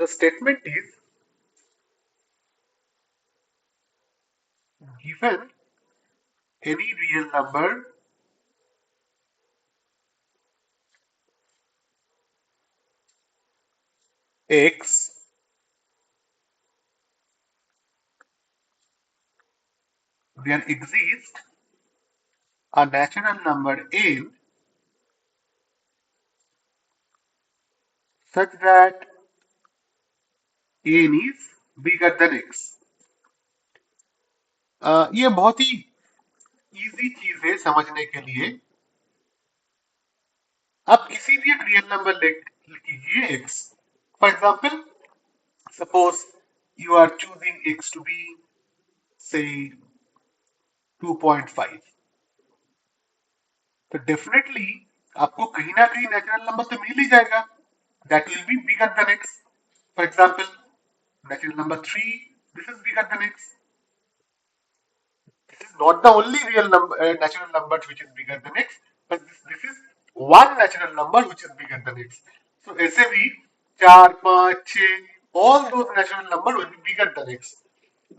The statement is given any real number x, there exists a natural number n such that n is bigger than x। ये बहुत ही easy चीज है समझने के लिए। आप किसी भी एक रियल नंबर लीजिए x। For example, suppose you are choosing x to be say 2.5, तो डेफिनेटली आपको कहीं ना कहीं नेचुरल नंबर तो मिल ही जाएगा that will be bigger than x। For example, natural number 3, this is bigger than x। This is not the only real number, natural number which is bigger than x, but this is one natural number which is bigger than x। So ऐसे भी 4, 5, 6, all those natural number will be bigger than x।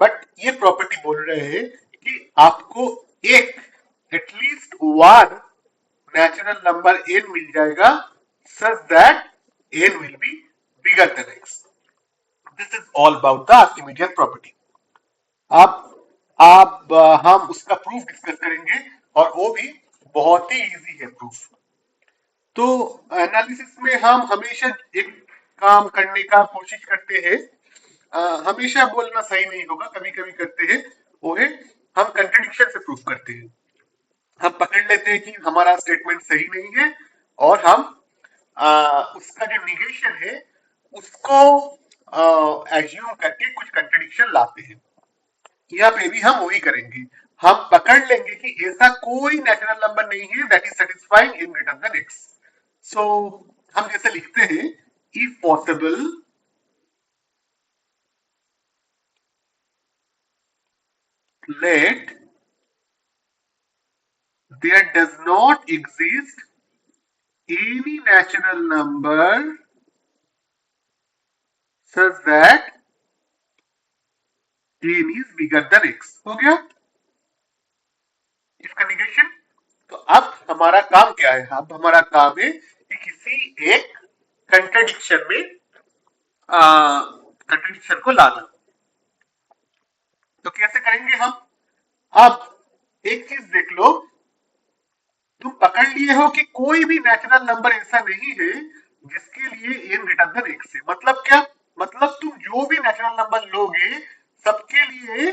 But ये property बोल रहे हैं कि आपको एक at least one natural number n मिल जाएगा such that n will be bigger than x। This is all about the Archimedean property। अब हम उसका प्रूफ डिस्कस करेंगे और वो भी बहुत ही इजी है प्रूफ। तो एनालिसिस में हम हमेशा एक काम करने का कोशिश करते हैं। हमेशा बोलना सही नहीं होगा, कभी कभी करते हैं, वो है हम कंट्रडिक्शन से प्रूफ करते हैं। हम पकड़ लेते हैं कि हमारा स्टेटमेंट सही नहीं है और हम उसका जो निगेशन है उसको एज्यूम करके कुछ कंट्रडिक्शन लाते हैं। यहाँ पे भी हम वही करेंगे। हम पकड़ लेंगे कि ऐसा कोई नेचुरल नंबर नहीं है that is satisfying in greater than x. So हम जैसे लिखते हैं, if possible let there does not exist any natural number such that n is bigger than x। हो गया इसका निगेशन। तो अब हमारा काम क्या है? अब हमारा काम है कि किसी एक कंट्रडिक्शन में कंट्रडिक्शन को लाना। तो कैसे करेंगे हम? अब एक चीज देख लो, तुम पकड़ लिए हो कि कोई भी नेचुरल नंबर ऐसा नहीं है जिसके लिए n ग्रेटर देन x है। मतलब क्या? मतलब तुम जो भी नेचुरल नंबर लोगे सबके लिए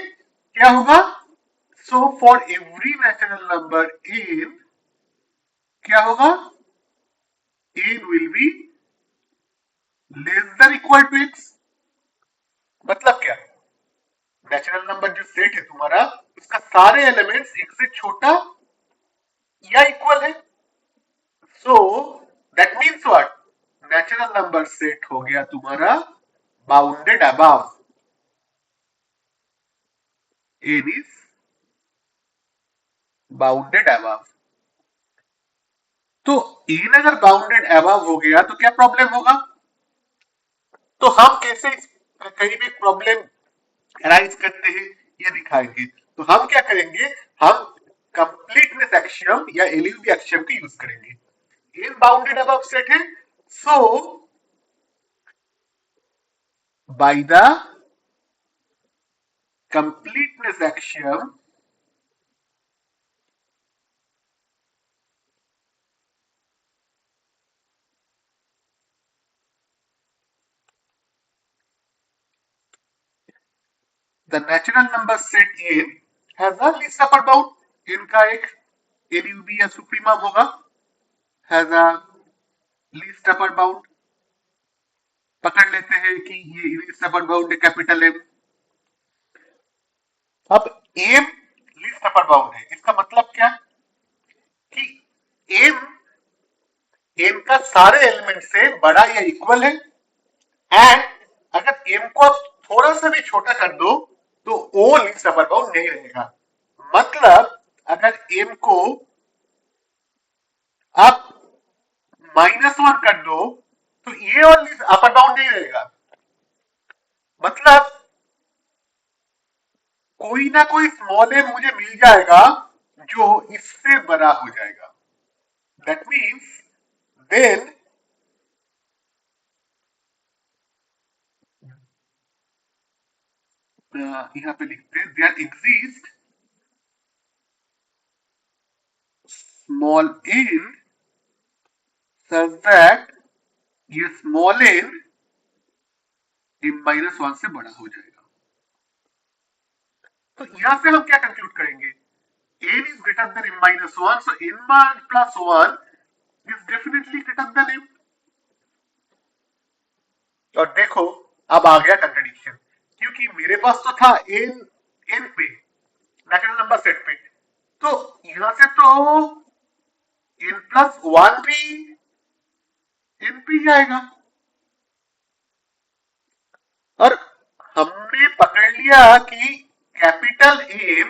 क्या होगा? So for every natural number n क्या होगा? n will be less than equal to x। मतलब क्या? नेचुरल नंबर जो सेट है तुम्हारा, उसका सारे एलिमेंट्स एक से छोटा या इक्वल है। So that means what? Natural number set हो गया तुम्हारा bounded above, n is bounded above. तो n अगर बाउंडेड अबव हो गया तो क्या प्रॉब्लम होगा? तो हम कैसे कहीं भी प्रॉब्लम अराइज करते हैं ये दिखाएंगे। तो हम क्या करेंगे? हम कंप्लीटनेस एक्सियम या एलयूवी एक्सियम का यूज करेंगे। n बाउंडेड अबव सेट है, so by the completeness axiom the natural number set n has a least upper bound। इनका एक एलयूवी या सुप्रीमा होगा, has a least upper bound. पकड़ लेते हैं कि ये लीस्ट अपर बाउंड है कैपिटल एम। अब एम लीस्ट अपर बाउंड है, इसका मतलब क्या कि एम एम का सारे एलिमेंट से बड़ा या इक्वल है। एंड अगर एम को आप थोड़ा सा भी छोटा कर दो तो ओ लीस्ट अपर बाउंड नहीं रहेगा। मतलब अगर एम को आप -1 कर दो तो ये और अपर बाउंड नहीं रहेगा। कोई ना कोई स्मॉल m मुझे मिल जाएगा जो इससे बड़ा हो जाएगा. दैट मीन्स देन यहाँ पे लिखते हैं there exist small n such that ये स्मॉल n m-1 से बड़ा हो जाएगा. तो यहां से हम क्या कंक्लूड करेंगे? n is greater than m-1, so n plus 1 is definitely greater than m. और देखो अब आ गया कंट्रडिक्शन, क्योंकि मेरे पास तो था n पे नेचुरल नंबर सेट पे, तो यहां से तो n प्लस 1 भी n पे ही आएगा. और हमने पकड़ लिया कि capital M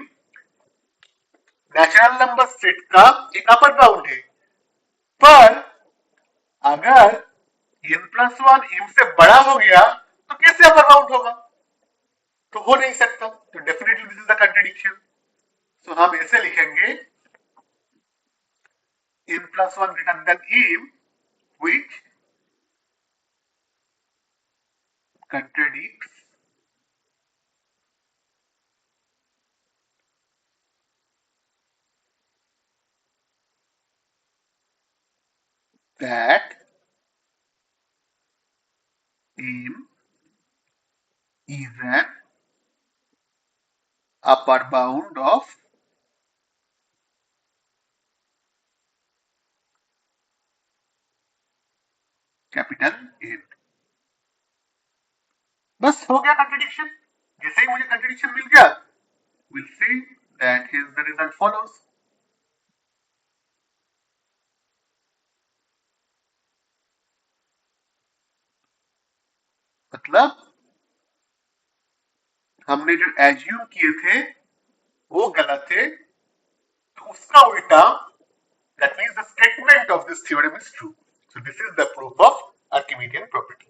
natural number set का एक अपर बाउंड है, पर अगर n प्लस 1 m से बड़ा हो गया तो कैसे अपर बाउंड होगा? तो हो नहीं सकता. तो definitely this is the contradiction. So हम ऐसे लिखेंगे n plus 1 greater than m, which contradicts that m is an upper bound of capital N. बस हो गया कंट्रडिक्शन. जैसे ही मुझे कंट्रडिक्शन मिल गया, we'll see that his the result follows. मतलब हमने जो एज्यूम किए थे वो गलत थे, तो उसका उल्टा, that means the statement of this theorem is true. So this is the proof of Archimedean property.